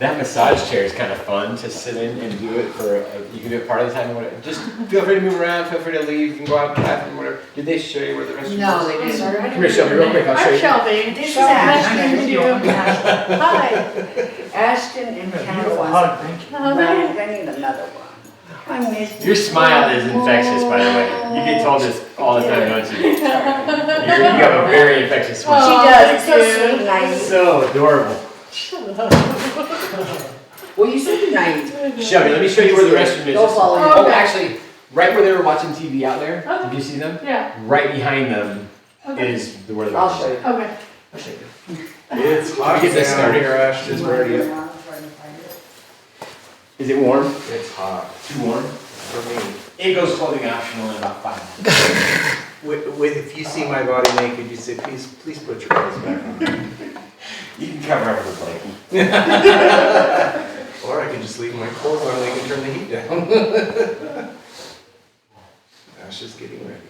That massage chair is kind of fun to sit in and do it for, you can do it part of the time or whatever. Just feel free to move around, feel free to leave, you can go out to the bathroom, whatever. Did they show you where the restroom is? No, they didn't. Come here, Shelby, real quick, I'll show I'm you. Shelby. This is Ashton. Ashton. Hi. Ashton and Beautiful Ken. hug, thank you. Oh, Right, I need another one. I missed Your smile is infectious, by the way. You get told this all the time, don't you? You have a very infectious smile. Oh, She does, thank it's so you. sweet, nice. So adorable. Well, you said nice. Shelby, let me show you where the restroom is. Go follow him. Oh, actually, right where they were watching TV out there, Okay. did you see them? Yeah. Right behind them Okay. is where the I'll restroom show is. you. Okay. I'll show you. It's hot Get this down started. here, Ashton. Where are you? Is it warm? It's hot Too warm? for me. It goes clothing optional in about 5 minutes. If you see my body naked, you say, please put your clothes back on. You can cover up with a blanket. Or I can just leave my clothes on and they can turn the heat down. Ash is getting ready.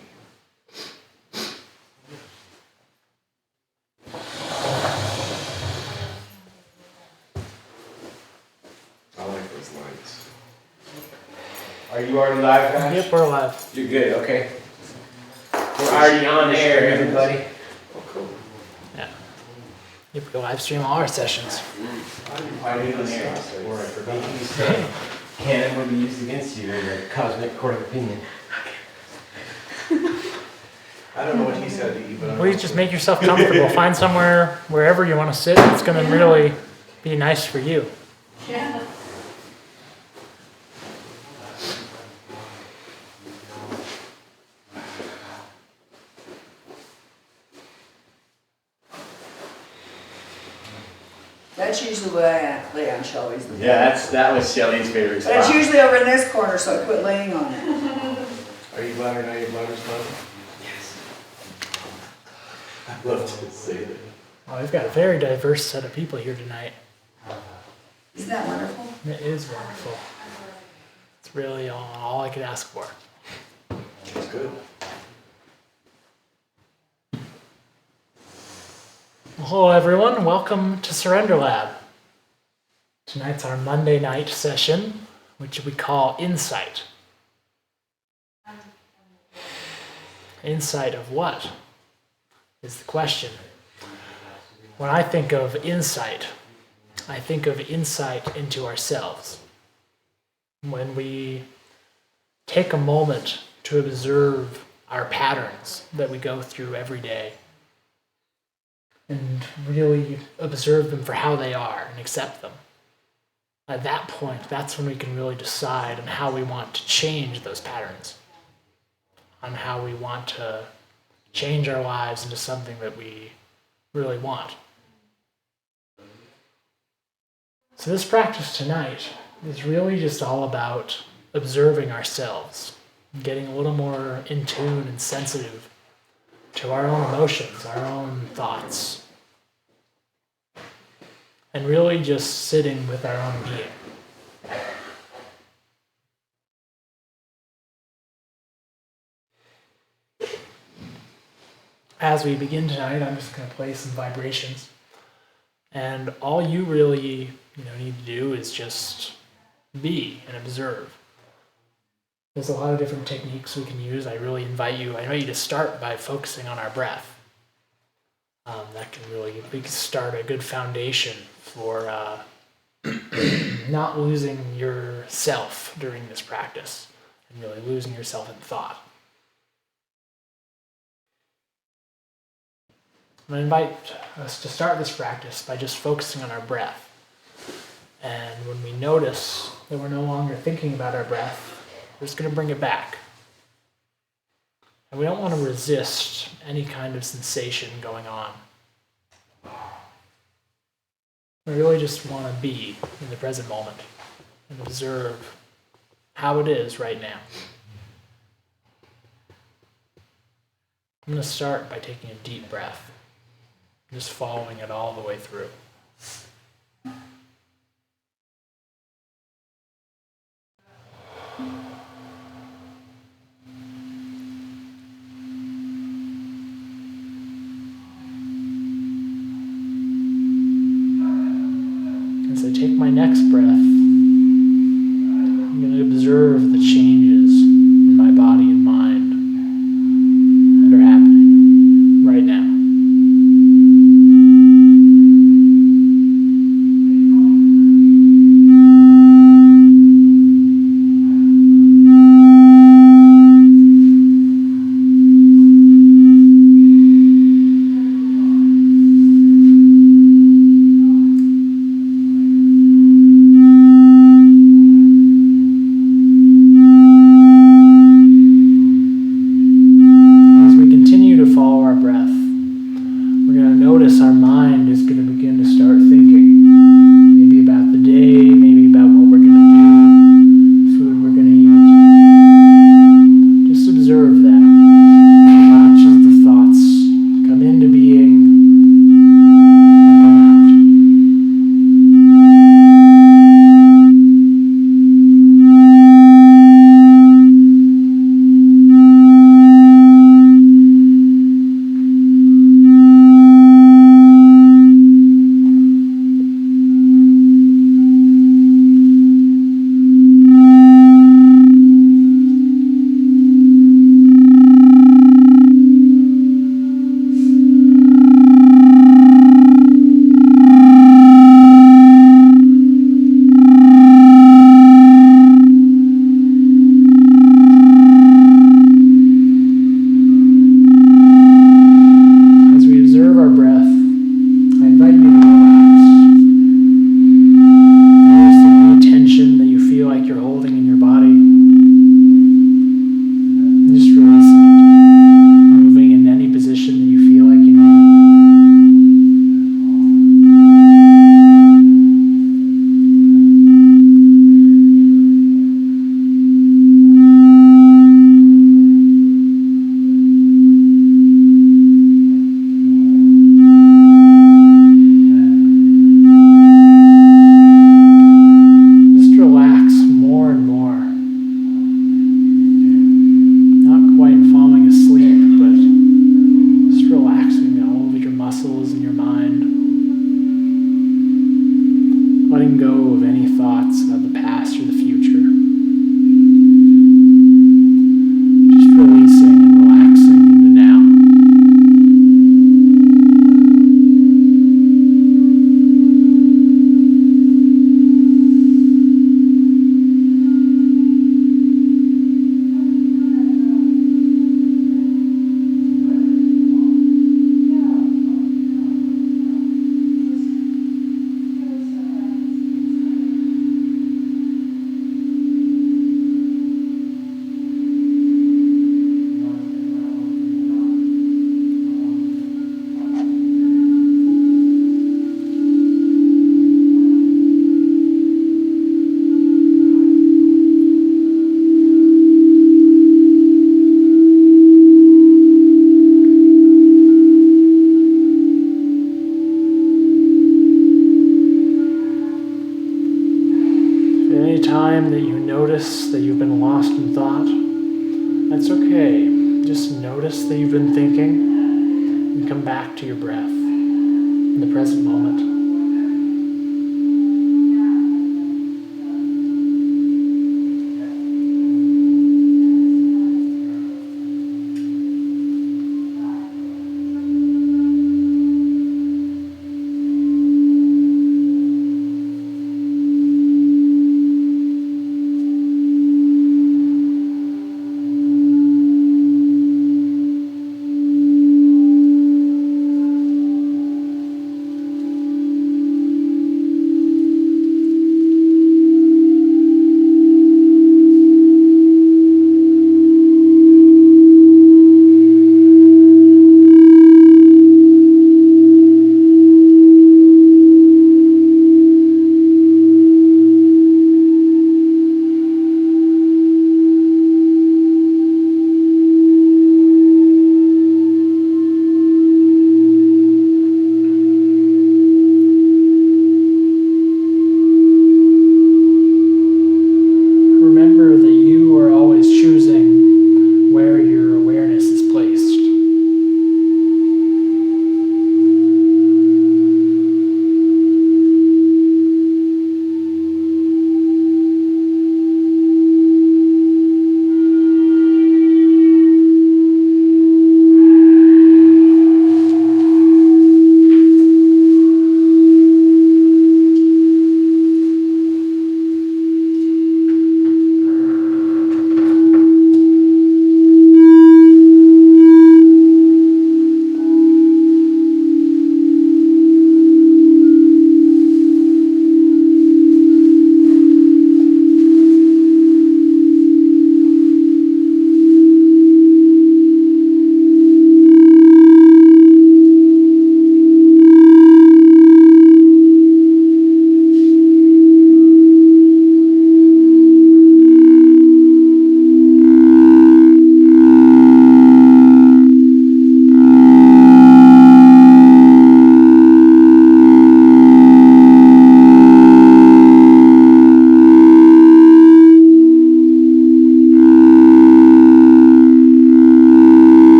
I like those lights. Are you already live, guys? Yep, we're live. You're good, okay. We're already on air, everybody. Oh, cool. Yep, we live stream all our sessions. Already on air. For making you say, canon will be used against you in the cosmic court of opinion. I don't know what he said to you, but Please just make yourself comfortable. Find somewhere, wherever you want to sit. It's going to really be nice for you. Yeah. That's usually where I lay on Shelby's. Yeah, that was Shelley's favorite But it's spot. usually over in this corner, so I quit laying on it. are you glad or not your bladder's done? Yes. I love to say that. Well, we've got a very diverse set of people here tonight. Isn't that wonderful? It is wonderful. It's really all I could ask for. It's good. Well, hello, everyone. Welcome to Surrender Lab. Tonight's our Monday night session, which we call Insight. Insight of what is the question. When I think of insight, I think of insight into ourselves. When we take a moment to observe our patterns that we go through every day and really observe them for how they are and accept them. At that point, that's when we can really decide on how we want to change those patterns, on how we want to change our lives into something that we really want. So this practice tonight is really just all about observing ourselves, getting a little more in tune and sensitive to our own emotions, our own thoughts, and really just sitting with our own being. As we begin tonight, I'm just going to play some vibrations, and all you really need to do is just be and observe. There's a lot of different techniques we can use. I invite you to start by focusing on our breath. That can really start a good foundation for not losing yourself during this practice and really losing yourself in thought. I'm going to invite us to start this practice by just focusing on our breath. And when we notice that we're no longer thinking about our breath, we're just going to bring it back. And we don't want to resist any kind of sensation going on. We really just want to be in the present moment and observe how it is right now. I'm going to start by taking a deep breath, just following it all the way through. As I take my next next breath, I'm going to observe the changes in my body and mind that are happening right now. As we continue to follow our breath, we're going to notice our mind is going to begin to start thinking. Maybe about the day, maybe about what we're going to do, food we're going to eat. Just observe that. Watch as the thoughts come into being and come out. As we observe our breath, I invite you to relax. Notice any tension that you feel like you're holding in your body. And just releasing it. Moving in any position that you feel like you need. Just relax more and more. Not quite falling asleep, but just relaxing all of your muscles and your mind. Letting go of any thoughts about the past or the future. Just releasing and relaxing in the now. If at any time that you notice that you've been lost in thought, that's okay. Just notice that you've been thinking and come back to your breath in the present moment.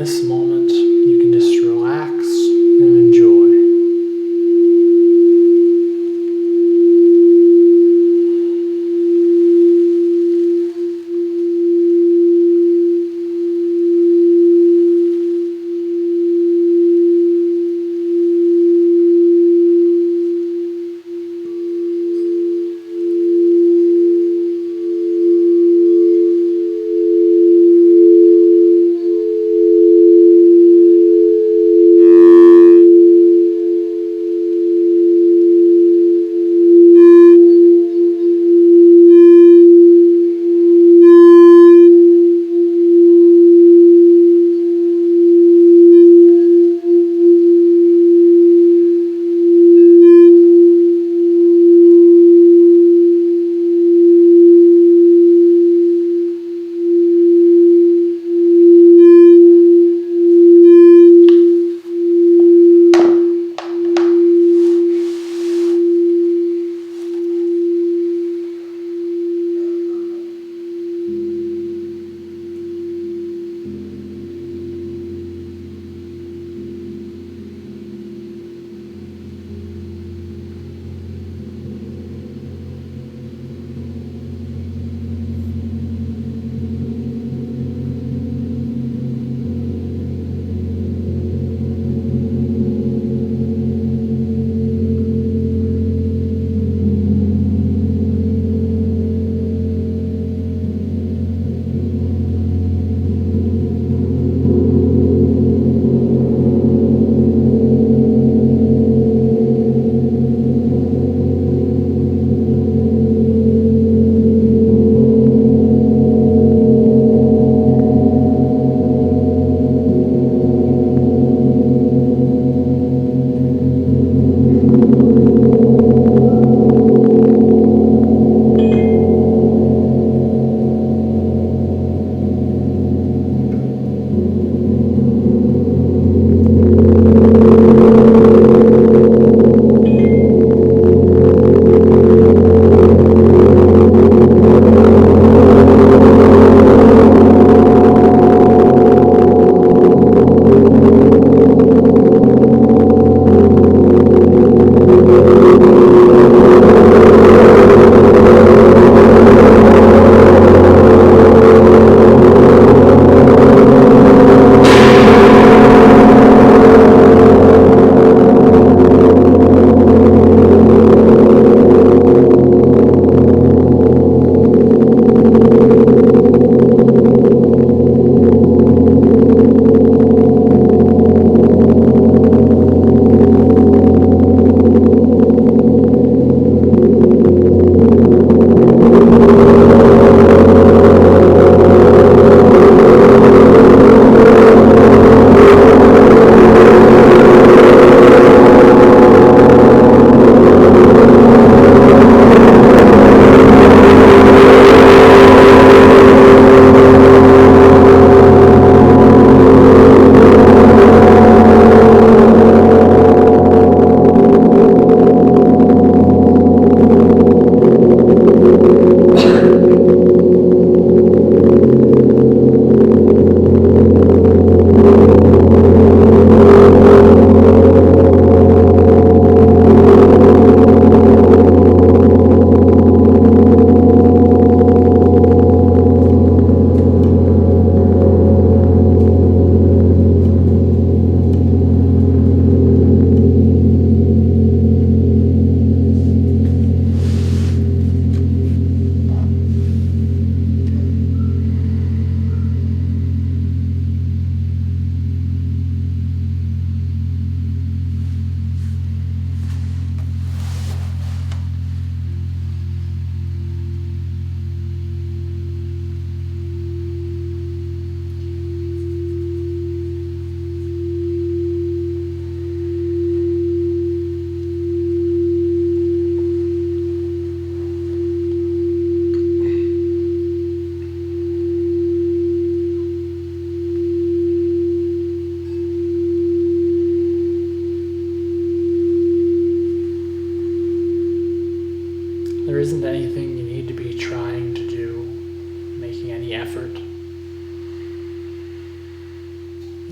this moment, you can just relax and enjoy.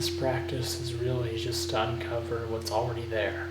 This practice is really just to uncover what's already there.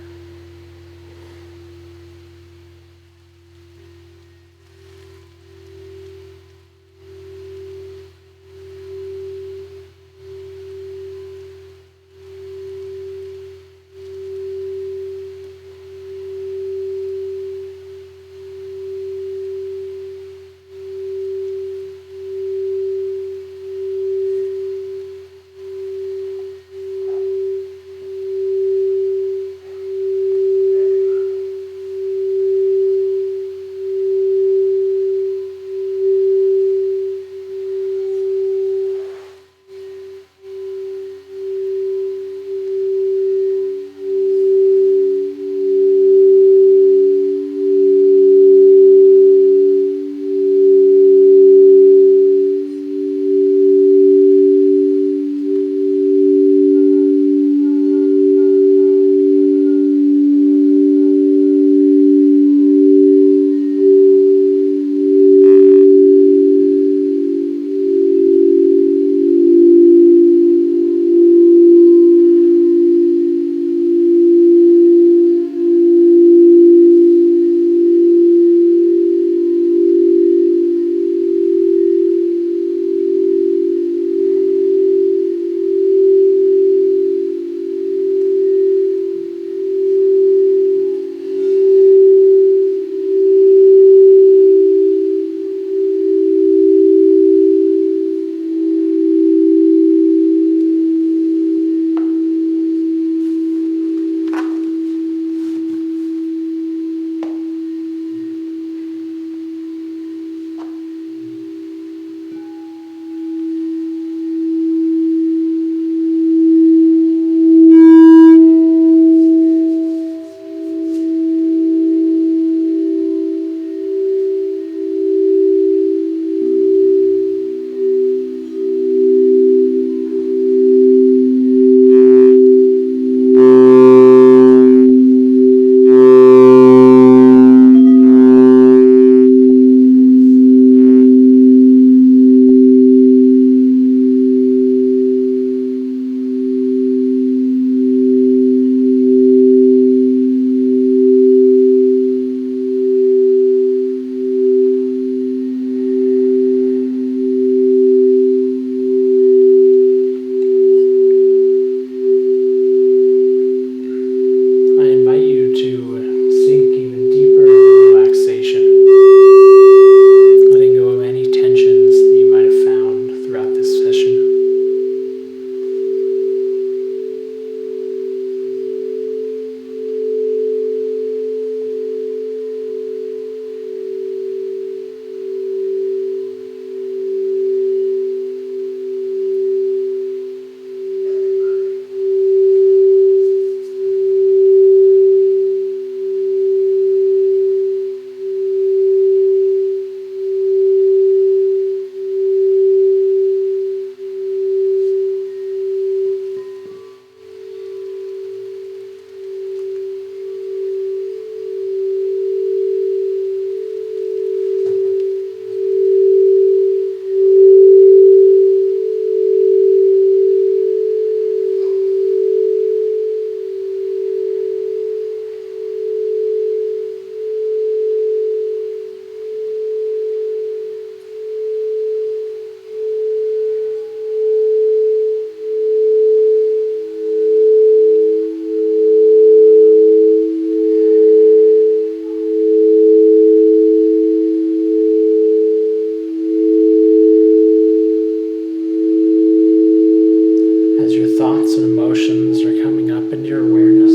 thoughts and emotions are coming up into your awareness,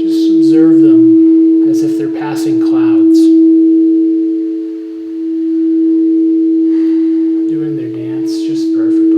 just observe them as if they're passing clouds, doing their dance just perfectly.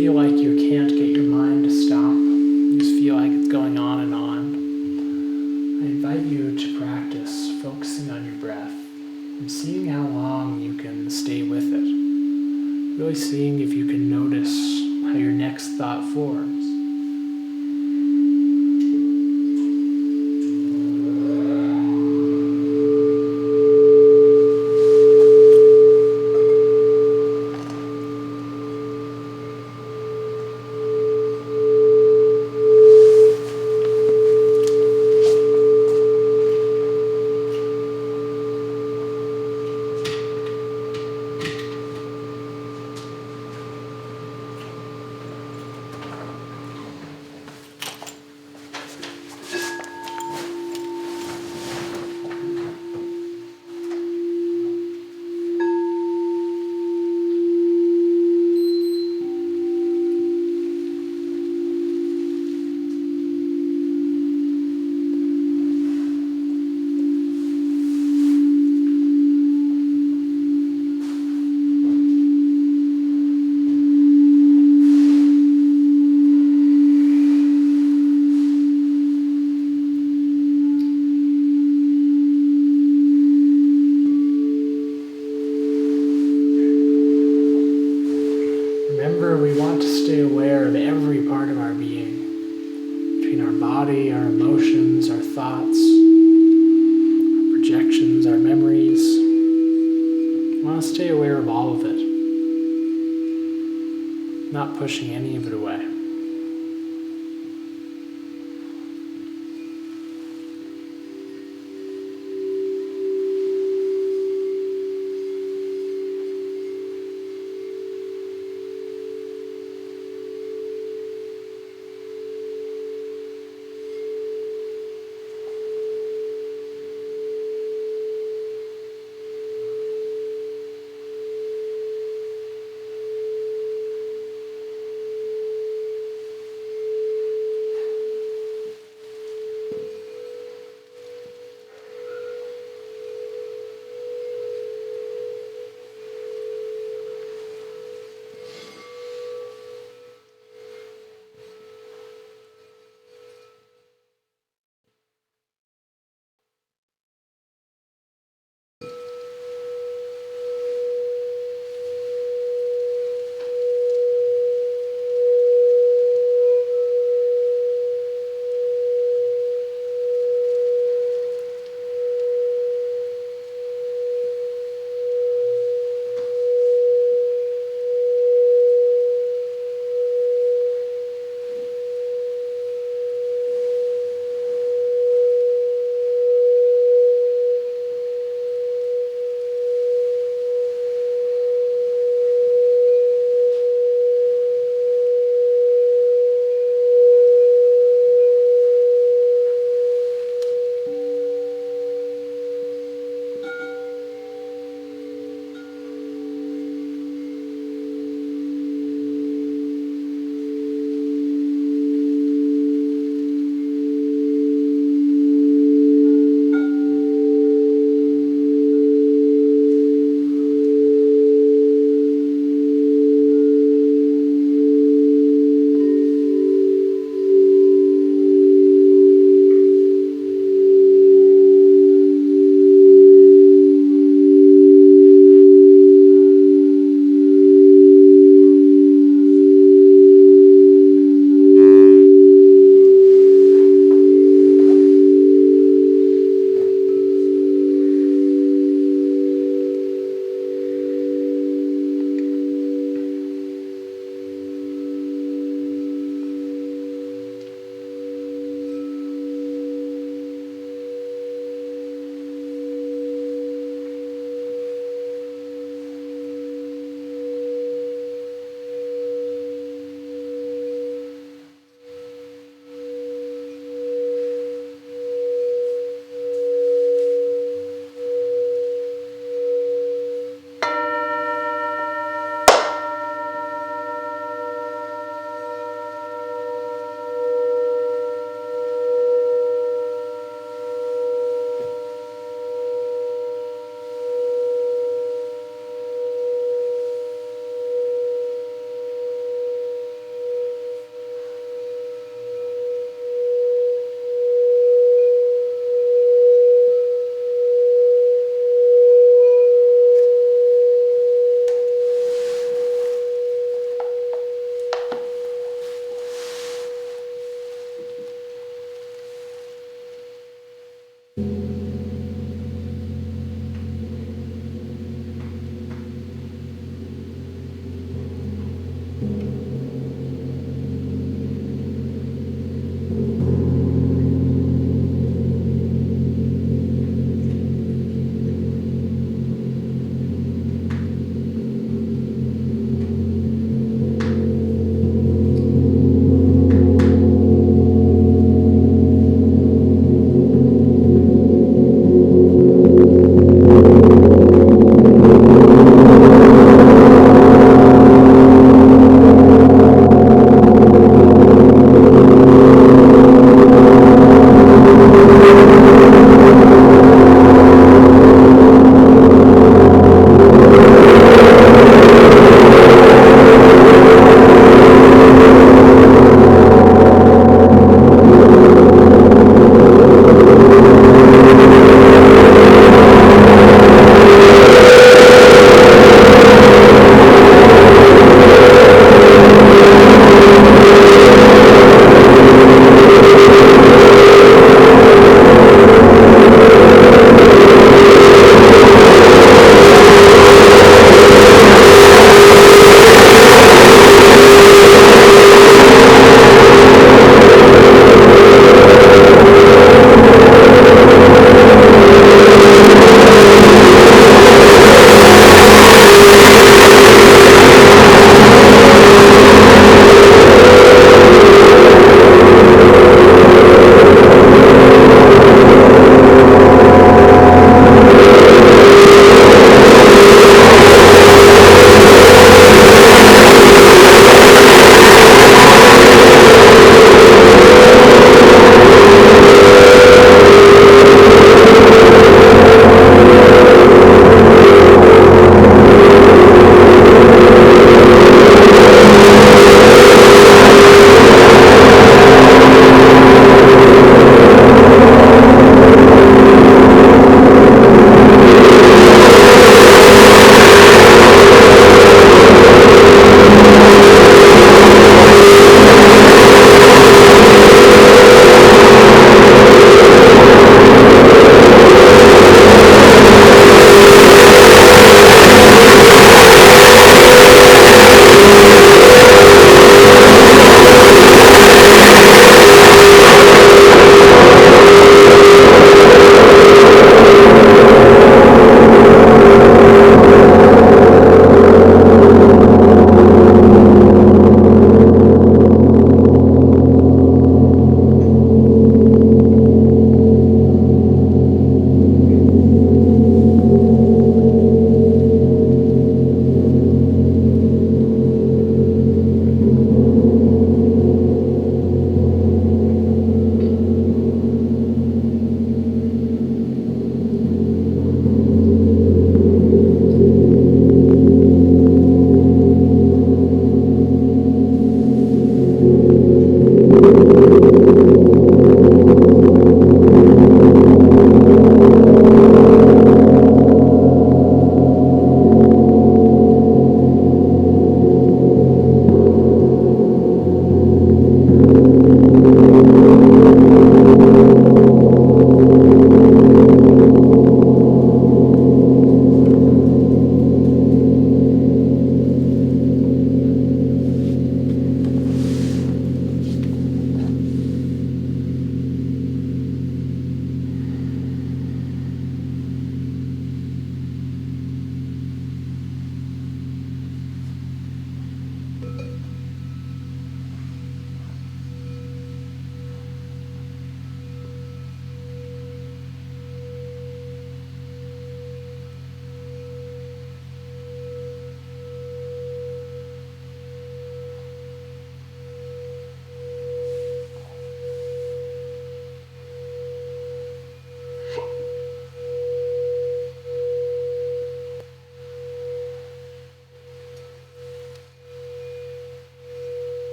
feel like you can't get your mind to stop, you just feel like it's going on and on, I invite you to practice focusing on your breath and seeing how long you can stay with it. Really seeing if you can notice how your next thought forms. Remember, we want to stay aware of every part of our being, between our body, our emotions, our thoughts, our projections, our memories. We want to stay aware of all of it, not pushing any of it away.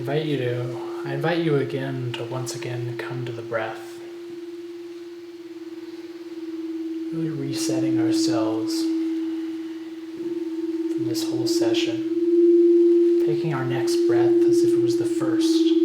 I invite you again to once again come to the breath. Really resetting ourselves from this whole session. Taking our next breath as if it was the first.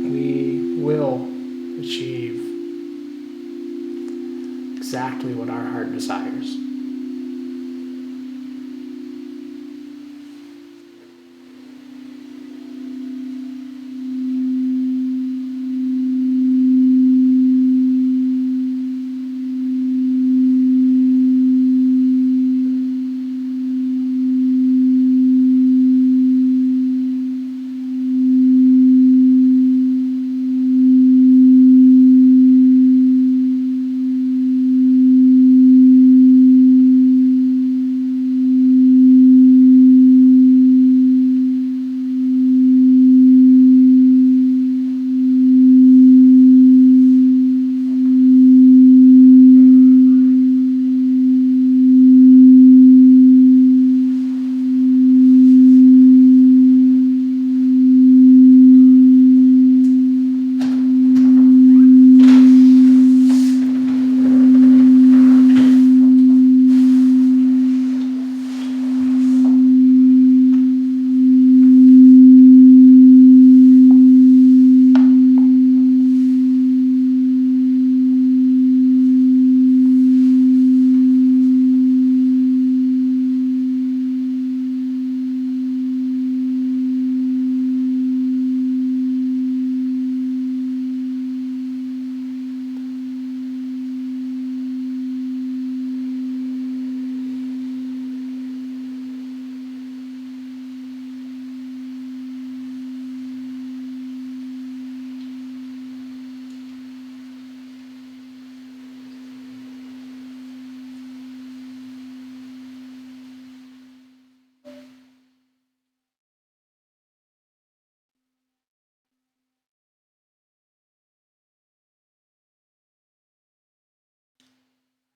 we will achieve exactly what our heart desires.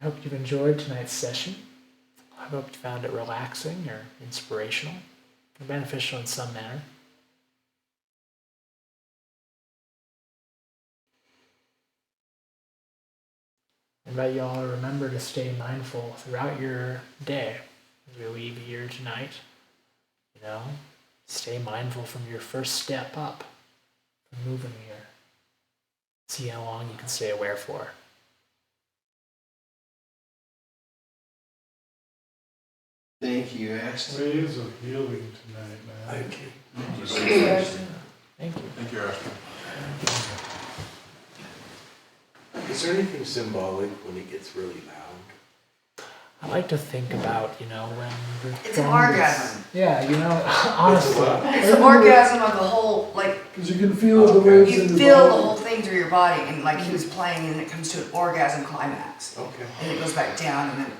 I hope you've enjoyed tonight's session. I hope you found it relaxing or inspirational or beneficial in some manner. I invite you all to remember to stay mindful throughout your day as we leave here tonight. Stay mindful from your first step up, from moving here. See how long you can stay aware for. Thank you, Ashton. Ways of healing tonight, man. Thank you. Thank you. Thank you. Thank you, Ashton. Is there anything symbolic when it gets really loud? I like to think about, when we're It's an going to- orgasm. Yeah, honestly. It's the orgasm of the whole, like, Because you can feel the waves you in your feel the body. whole thing through your body, and like he was playing, and it comes to an orgasm climax, Okay. and it goes back down, and then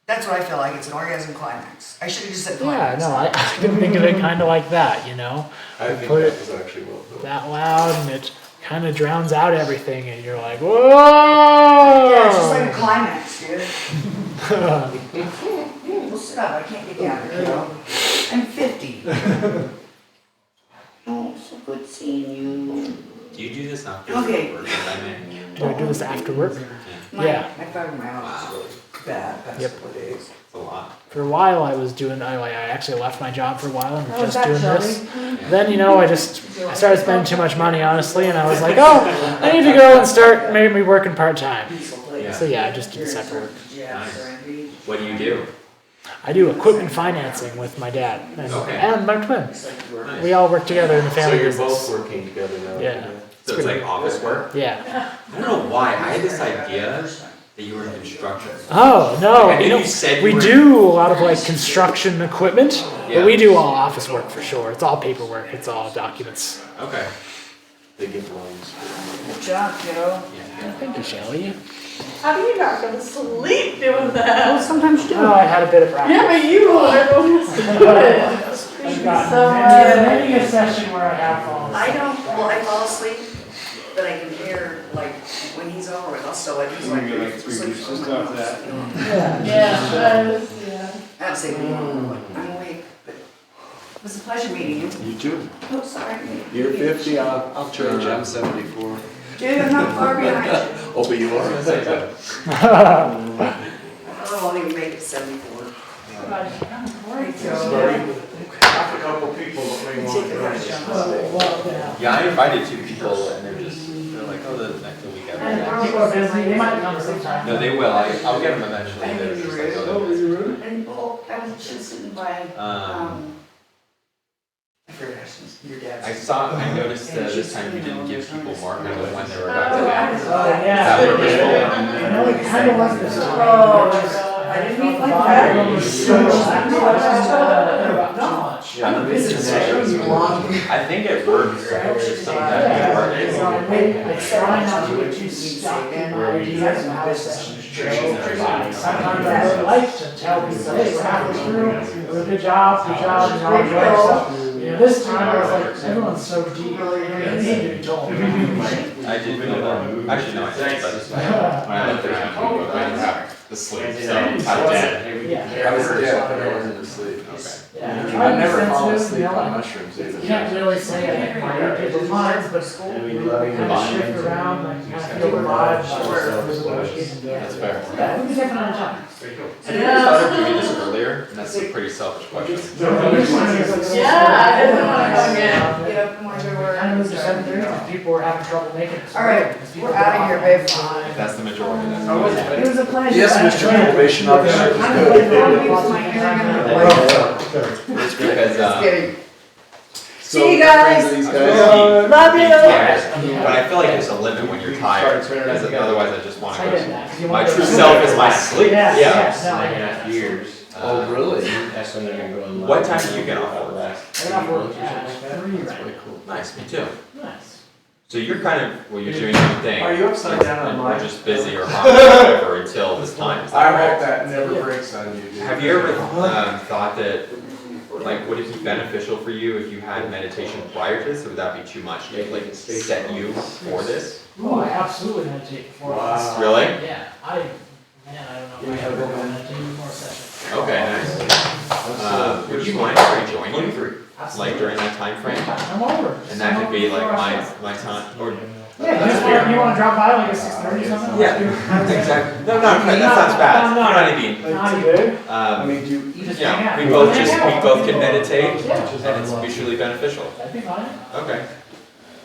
that's what I feel like. It's an orgasm climax. I should have just said Yeah, climax. no, I can think of it kind of like that, I think put that it was actually well done. that loud and it kind of drowns out everything and you're like, whoa! Yeah, it's just like a climax, dude. Well, sit up. I can't get down here, I'm 50. Oh, so good seeing you. Do you do this after Okay. work, if I may? Do I do this after work? Yeah. My fibromyalgia is really bad past Yep. couple of days. It's a lot. For a while I actually left my job for a while and was Oh, just is that doing Shelby? this. Then, I started spending too much money, honestly, and I was like, oh, I need to go and start maybe working part-time. Yeah. So yeah, I just did separate work. Nice. What do you do? I do equipment financing with my dad Okay. and my twin. Nice. We all work together in the So family you're business. both working together now? Yeah. So it's like office work? Yeah. I don't know why. I had this idea that you were in construction. Oh, no. Like, I knew you said we you were- do a lot of like construction equipment, Yeah. but we do all office work for sure. It's all paperwork. It's all documents. Okay. They get loans. Good job, kiddo. Yeah. Thank you, Shelly. How do you not go to sleep doing Well, that? sometimes you do. Oh, I had a bit of practice. Yeah, but you are going to sleep. I've got So many a session where I have fallen I asleep. don't, well, I fall asleep, but I can hear, like, when he's over with us, so like, he's like, Maybe like 3 weeks just after that. Yeah, that is, yeah. Absolutely, I'm awake, but it was a pleasure meeting you. You too. Oh, sorry. You're 50, I'll trade you. I'm 74. Dude, I'm not far behind you. Oh, but you are? I won't even make it 74. Right. Thank you. Starting with couple people that may want Take to the go. rest of Oh, well, yeah. Yeah, I invited 2 people and they're like, oh, the next week And after. People are busy, they might come sometime. No, they will. I'll get them eventually. I They're knew you just were like, oh, Oh, you really? And, well, I was just sitting by, I forgot your dad's. I noticed this time you didn't give people markers of when they were Oh, about to end. Oh, yeah. Is that what it is? I know it kind of was this time. Oh, I didn't mean like that. I'm a I think it works. Sometimes it works. So I try not to get too stuck in ideas and how to sessions go. Sometimes I would like to tell people, hey, we're halfway through, good job, you know, enjoy yourself. You know, this time I was like, everyone's so deep, they need to be told. I did feel that. Actually, no, I didn't, but when I looked at people, I have the sleep, so I did. Yeah. I was dead, but I wasn't asleep. Okay. Yeah. I never fall Sensitive, asleep you know, on like, mushrooms you either. can't really say I can read people's minds, but kind of shift around, like kind of feel the vibes, where there's a little kid. That's fair. Yeah, we can definitely talk. Have you ever thought of doing this earlier? And that's a pretty selfish question. Yeah, I didn't want to come in. Get up and want to go where. Kind of was at 7:30 because people were having trouble making it. All right, we're out of here, babe. If that's the majority, that's It was a pleasure. Yes, Mr. Probation Officer. I'm gonna use my hearing on the way. It's because, Just kidding. So, See you guys. friends of these guys. Love you. but I feel like there's a limit when you're tired, because otherwise I just want I to did go. that. 'cause you My want to true go- self is my sleep. Yeah, Yeah. yeah. No, I get 9.5 that. years. Oh, really? That's when they're gonna go online. What time do you get off work? I got off work at 3 right Really cool. Nice, me too. Nice. So you're kind of, well, you're doing your thing. Are you upside down on And mine? we're just busy or hot or whatever until this time. Is I that hope right? that never breaks on you, dude. Have you ever thought that, like, would it be beneficial for you if you had meditation prior to this, or would that be too much? Like, set you for this? Oh, I absolutely meditate before. Wow. Really? Yeah, I don't know if I ever meditate more sessions. Okay, nice. Would you mind if I join you, like, during that time frame? I'm over. And that could be like my time, or, Yeah, you want to drop by like at 6:30 or something? yeah, exactly. No, that sounds bad. You know what I mean? Not good. I Um, mean, do you Just yeah, hang out. we both can meditate, Yeah, and it's mutually beneficial. that'd be fine. Okay.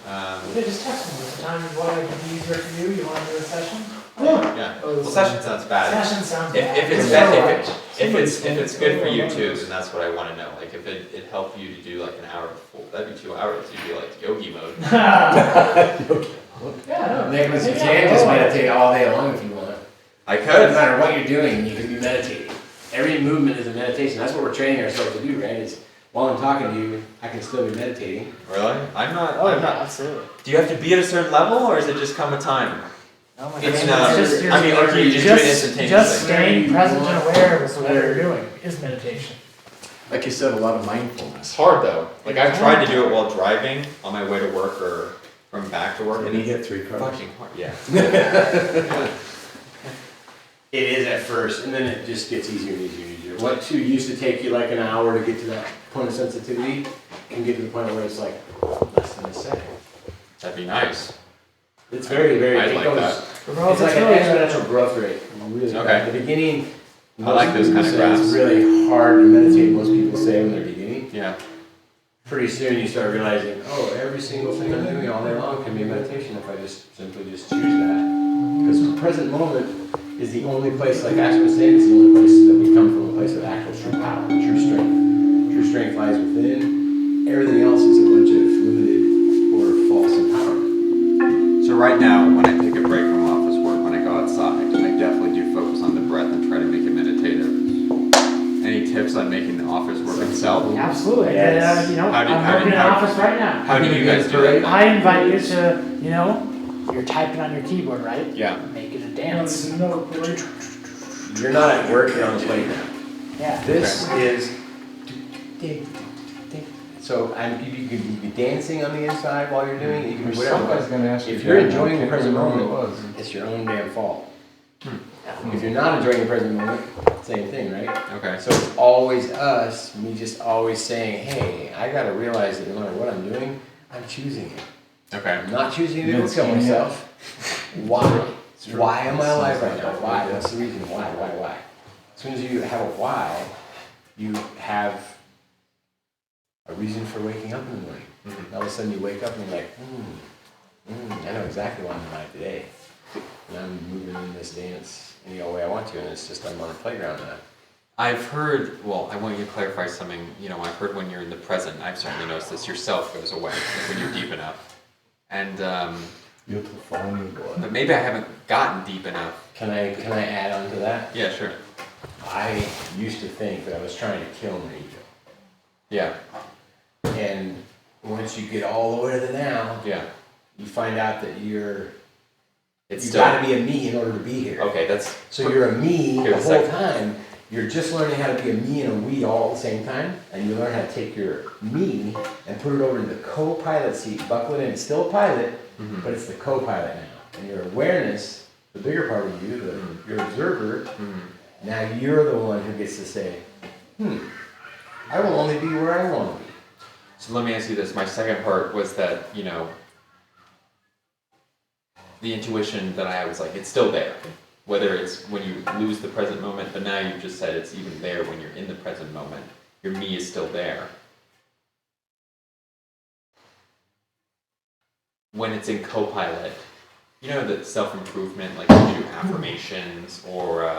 Yeah, just text me. The time you want to be easier for you. You want to do a session? Yeah. Well, session sounds bad. Session sounds If bad. it's You're bad, right. if it's good for you too, then that's what I want to know. Like if it helped you to do like an hour before, that'd be 2 hours. You'd be like yogi mode. Yeah, no. Nicholas, you Yeah, can just go on. meditate all day long if you want. I It doesn't could. matter what you're doing, you can be meditating. Every movement is a meditation. That's what we're training ourselves to do, right? Is while I'm talking to you, I can still be meditating. Really? I'm not. Oh, I'm yeah, not. absolutely. Do you have to be at a certain level, or is it just come with time? It's just I mean, or can you just do it instantaneously? Just staying present and aware with what you're doing is meditation. like you said, a lot of It's mindfulness. hard though. Like I've tried to do it while driving on my way to work or from back to work, And and you it's hit 3 cars. fucking hard. Yeah. It is at first, and then it just gets easier and easier and easier. What used to take you like an hour to get to that point of sensitivity can get to the point where it's like less than a second. That'd be nice. It's very, very. I'd it like goes- that. It's like an exponential growth rate. Really. Okay. At the beginning, I like those kind of most people say graphs. It's really hard to meditate. Most people say when they're beginning. Yeah. Pretty soon you start realizing, oh, every single thing I'm doing all day long can be meditation if I just simply just choose that. Because the present moment is the only place, like Ash was saying, it's the only place that we come from, a place of actual true power, true strength. True strength lies within. Everything else is a bunch of limited or false empowerment. So right now, when I take a break from office work, when I go outside, I definitely do focus on the breath and try to make it meditative. Any tips on making the office work itself? Absolutely. Yes. You know, How do- I'm how do- working in how- an office right now. How do you guys do it? I invite you to, you know, you're typing on your keyboard, right? Yeah. Make it a dance. You're not at work, you're on the playground. Yeah. This is. So you can be dancing on the inside while you're doing it, you can do whatever. Somebody's but gonna ask you. If you're again, enjoying the I can't present remember moment, what it was. it's your own damn fault. If you're not enjoying the present moment, same thing, right? Okay. So it's always us, me just always saying, hey, I gotta realize that no matter what I'm doing, I'm choosing it. Okay. I'm not choosing to go It's kill true. myself. Why? true. Why am I alive Sounds right now? like that. Why? What's the reason? Why? As soon as you have a why, you have a reason for waking up in the morning. Mhm. All of a sudden you wake up and you're like, I know exactly why I'm alive today. And I'm moving in this dance any old way I want to, and it's just I'm on the playground now. I've heard, well, I want you to clarify something, I've heard when you're in the present, I've certainly noticed this, yourself goes away, like when you're deep enough. And, but maybe I haven't gotten deep enough. Can I add on to that? Yeah, sure. I used to think that I was trying to kill my ego. Yeah, And once you get all the way to the now, yeah. you find out that you It's gotta be a me in order to be here. okay, that's, So you're a me the Here's a whole second. time. You're just learning how to be a me and a we all at the same time, and you learn how to take your me and put it over in the co-pilot seat, buckle it in. It's still a pilot, Mhm. but it's the co-pilot now. And your awareness, the bigger part of you, your observer, now you're the one who gets to say, I will only be where I want to be. so let me ask you this, my second part was that, the intuition that I was like, it's still there. Whether it's when you lose the present moment, but now you've just said it's even there when you're in the present moment. Your me is still there. When it's in co-pilot, that self-improvement, like you do affirmations or,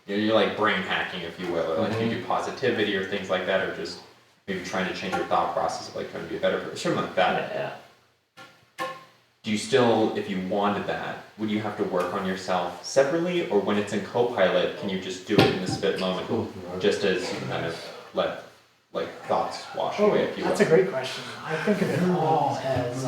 you're like brain hacking, if you will, or like you do positivity or things like that, or just maybe trying to change your thought process of like trying to be a better person, something like that. Yeah. Do you still, if you wanted that, would you have to work on yourself separately, or when it's in co-pilot, can you just do it in the spit moment, just as you kind of let thoughts wash away, if you will? That's a great question. I think of it all as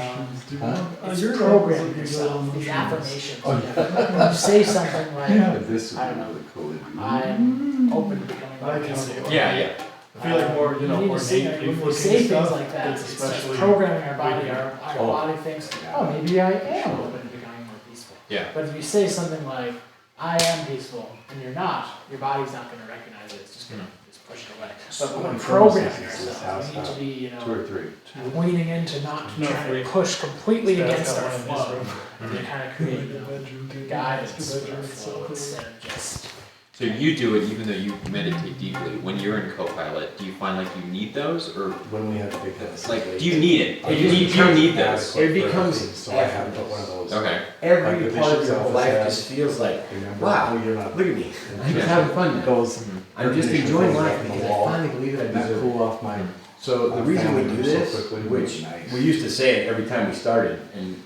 it's You're programming yourself, these affirmations. You say something like, This is I don't know. really cool. I'm open to becoming I more can see comfortable. Yeah. I feel like more, You need to see that when we say things like that, it's just programming our body. Our body thinks, oh, maybe I am open to becoming more peaceful. Yeah. But if you say something like, I am peaceful, and you're not, your body's not going to recognize it. It's just going to just push it away. But when we're programming ourselves, we need to be, 2 or 3. leaning into not trying to push completely against our flow. To kind of create guidance for our flow instead of just. So you do it even though you meditate deeply. When you're in co-pilot, do you find like you need those, or When we have to make that like do you need it? Do you need those? It becomes so I have to put one of those. Okay. Every Like the part of bishop's your whole office life has- just feels like, Remember? wow, Oh, you're not. look at me. I'm Yeah. just having fun now. Those, I'm just Recognition enjoying things life on the because I wall. finally believe that I that deserve it. cool off my. So the reason we do so this, quickly, which nice. we used to say it every time we started, and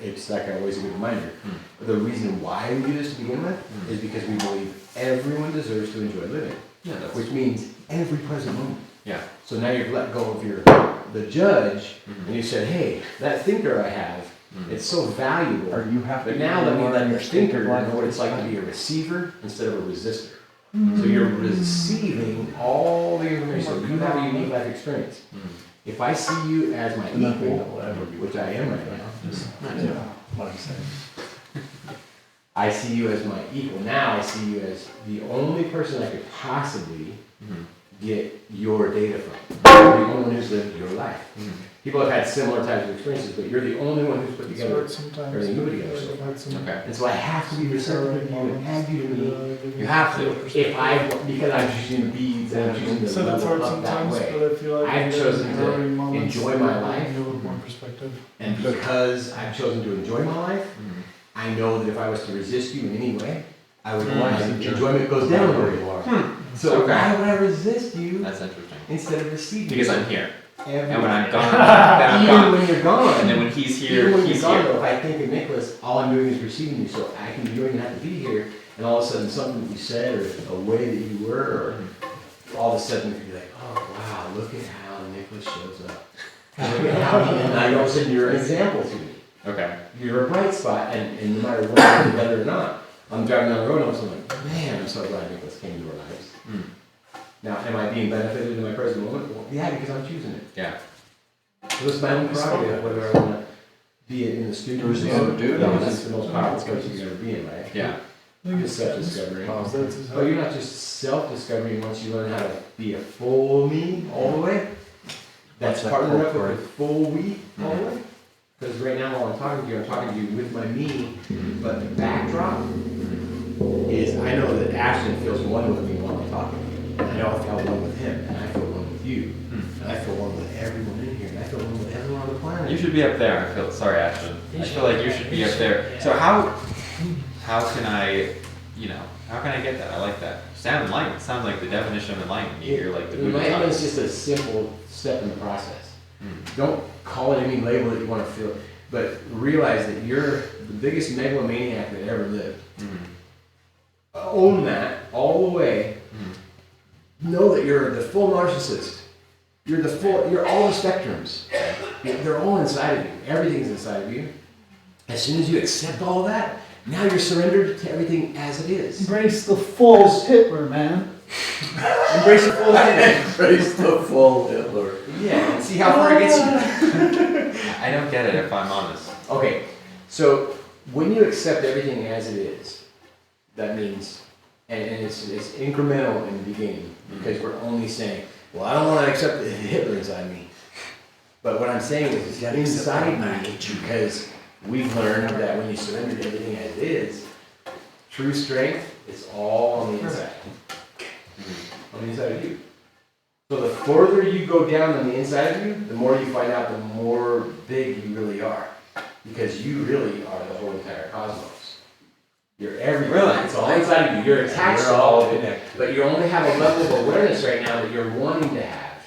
it's like always a good reminder, but the reason why we do this to begin with is because we believe everyone deserves to enjoy living, Yeah, that's which means every present moment. yeah. So now you've let go of the judge, and you said, hey, that thinker I have, it's so valuable. Or you have to. But now let me let the thinker know what it's like to be a receiver instead of a resistor. So you're receiving all the information. You have a unique life experience. If I see you as my equal, which I am right now, Yeah, what I'm saying. I see you as my equal. Now I see you as the only person I could possibly get your data from. You're the only one who's lived your life. People have had similar types of experiences, but you're the only one who's put together everything you put together so far. Okay. And so I have to be receptive to you and add you to me. You have to. Because I'm choosing to be, I'm choosing to So that's hard level up that sometimes, way. but I feel like. I've chosen to enjoy my life. More perspective. And because I've chosen to enjoy my life, I know that if I was to resist you in any way, I would my enjoyment goes down where you are. So Okay. why would I resist you That's interesting. instead of receiving Because you? I'm here. Every And when I'm day. gone, then I'm Even gone. when you're gone. And then when he's Even here, when you're he's gone, here. though, if I think of Nicholas, all I'm doing is receiving you, so you don't even have to be here, and all of a sudden something that you said, or a way that you were, or all of a sudden you could be like, oh wow, look at how Nicholas shows up. Look at how he, and all of a sudden you're an example to me. Okay. You're a bright spot, and no matter whether you're together or not, I'm driving down the road and I'm like, man, I'm so glad Nicholas came to our lives. Now, am I being benefited in my present moment? Well, yeah, because I'm choosing it. Yeah. So it's my own prerogative whether I want to be in the studio or that's the most powerful place you can ever be in, right? Yeah. Just self-discovery. That's Oh, you're not just self-discovering once you learn how to be a full me all the way. That's partnered up with a full we all the way. Because right now while I'm talking to you with my me, but the backdrop is I know that Ashton feels one with me while I'm talking to you. And I know I feel one with him, and I feel one with you, and I feel one with everyone in here. I feel one with everyone on the planet. You should be up there. I feel sorry, Ashton. I feel like you should be up there. So how can I, how can I get that? I like that. Sound enlightened. Sounds like the definition of enlightenment. You're like the Buddha. Enlightenment is just a simple step in the process. Don't call it any label that you want to feel, but realize that you're the biggest megalomaniac that ever lived. Own that all the way. Know that you're the full narcissist. You're all the spectrums. They're all inside of you. Everything's inside of you. As soon as you accept all of that, now you're surrendered to everything as it is. Embrace the full Hitler, man. Embrace the full thing. Embrace the full Hitler. Yeah, and see how far it gets you. I don't get it if I'm honest. Okay, so when you accept everything as it is, that means, and it's incremental in the beginning, because we're only saying, well, I don't want to accept the Hitler inside me. But what I'm saying is that inside me, because we've learned that when you surrender to everything as it is, true strength is all on the inside. On the inside of you. So the further you go down on the inside of you, the more you find out the more big you really are. Because you really are the whole entire cosmos. You're everything. Really? It's all inside of you. You're attached to all of it. But you only have a level of awareness right now that you're wanting to have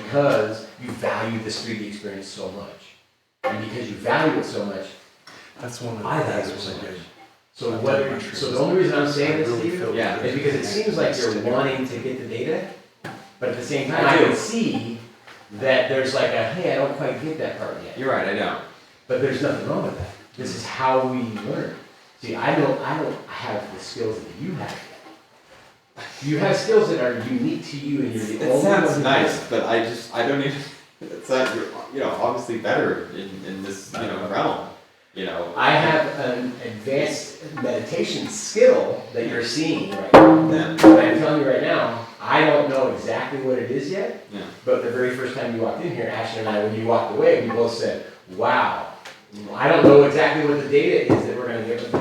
because you value this 3D experience so much. And because you value it so much, That's one of the I value it things so I much. did. So the only reason I'm saying this to you Yeah. is because it seems like you're wanting to get the data, but at the same time, I I do. can see that there's like a, hey, I don't quite get that part yet. You're right. I don't. But there's nothing wrong with that. This is how we learn. See, I don't have the skills that you have yet. You have skills that are unique to you, and you're the It only sounds one who nice, has. but I don't even. It's not. You're obviously better in this realm. I have an advanced meditation skill that you're seeing right now. Yeah. But I'm telling you right now, I don't know exactly what it is yet. Yeah. But the very first time you walked in here, Ashton and I, when you walked away, we both said, wow, I don't know exactly what the data is that we're going to get.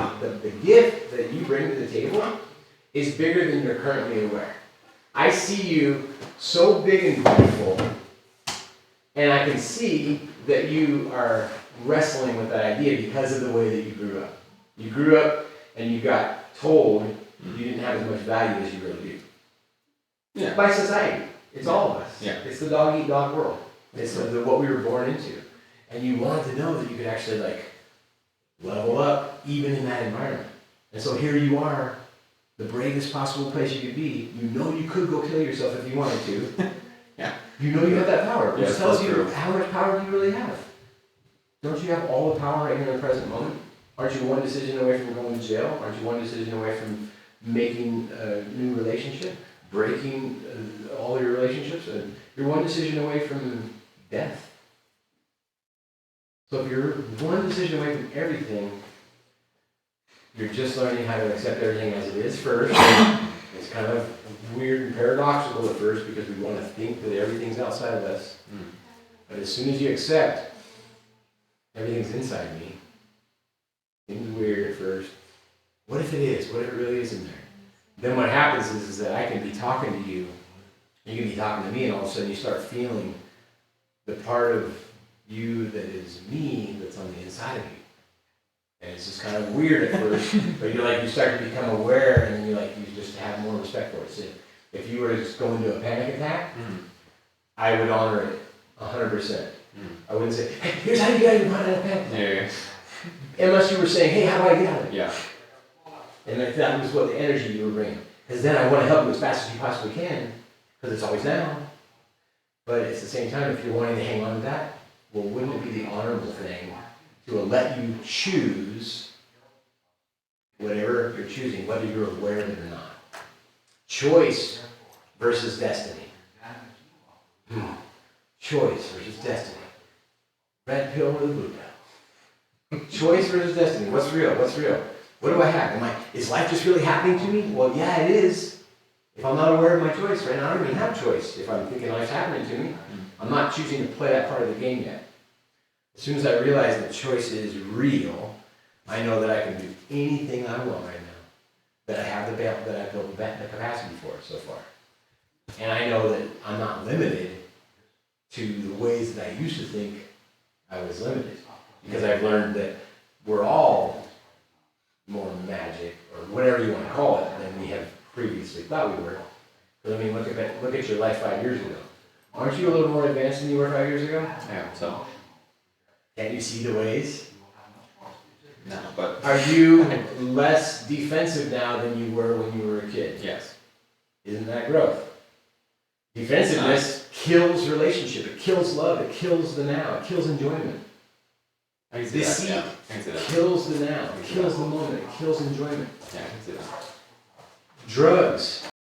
The gift that you bring to the table is bigger than you're currently aware. I see you so big and beautiful, and I can see that you are wrestling with that idea because of the way that you grew up. You grew up and you got told you didn't have as much value as you really do. Yeah. By society. It's all of us. Yeah. It's the dog-eat-dog world. It's what we were born into. And you wanted to know that you could actually level up even in that environment. And so here you are, the bravest possible place you could be. You know you could go kill yourself if you wanted to. Yeah. You know you have that power, which Yeah, tells that's you true. how much power do you really have. Don't you have all the power right here in the present moment? Aren't you one decision away from going to jail? Aren't you one decision away from making a new relationship, breaking all your relationships? And you're one decision away from death. So if you're one decision away from everything, you're just learning how to accept everything as it is first. It's kind of weird and paradoxical at first because we want to think that everything's outside of us. But as soon as you accept everything's inside me, seems weird at first. What if it is? What if it really is in there? Then what happens is that I can be talking to you, you can be talking to me, and all of a sudden you start feeling the part of you that is me that's on the inside of you. And it's just kind of weird at first, but you start to become aware, and then you just have more respect for it. So if you were just going into a panic attack, I would honor it 100%. I wouldn't say, hey, here's how you get out of your panic attack. Yeah. Unless you were saying, hey, how do I get out of it? Yeah. And if that was what the energy you were bringing. Because then I want to help you as fast as you possibly can, because it's always now. But at the same time, if you're wanting to hang on to that, well, wouldn't it be the honorable thing to let you choose whatever you're choosing, whether you're aware of it or not? Choice versus destiny. Choice versus destiny. Red pill or the blue pill? Choice versus destiny. What's real? What's real? What do I have? Is life just really happening to me? Well, yeah, it is. If I'm not aware of my choice right now, I don't even have choice. If I'm thinking life's happening to me, I'm not choosing to play that part of the game yet. As soon as I realize that choice is real, I know that I can do anything I want right now. That I have that I've built the capacity for so far. And I know that I'm not limited to the ways that I used to think I was limited. Because I've learned that we're all more magic, or whatever you want to call it, than we have previously thought we were. Because I mean, look at your life 5 years ago. Aren't you a little more advanced than you were 5 years ago? Yeah, so, Can't you see the ways? no, but, Are you less defensive now than you were when you were a kid? yes. Isn't that growth? Defensiveness kills relationship, it kills love, it kills the now, it kills enjoyment. I can see that, Deceit yeah. I can see that. kills the now, it kills the moment, it kills enjoyment. Yeah, I can see that. Drugs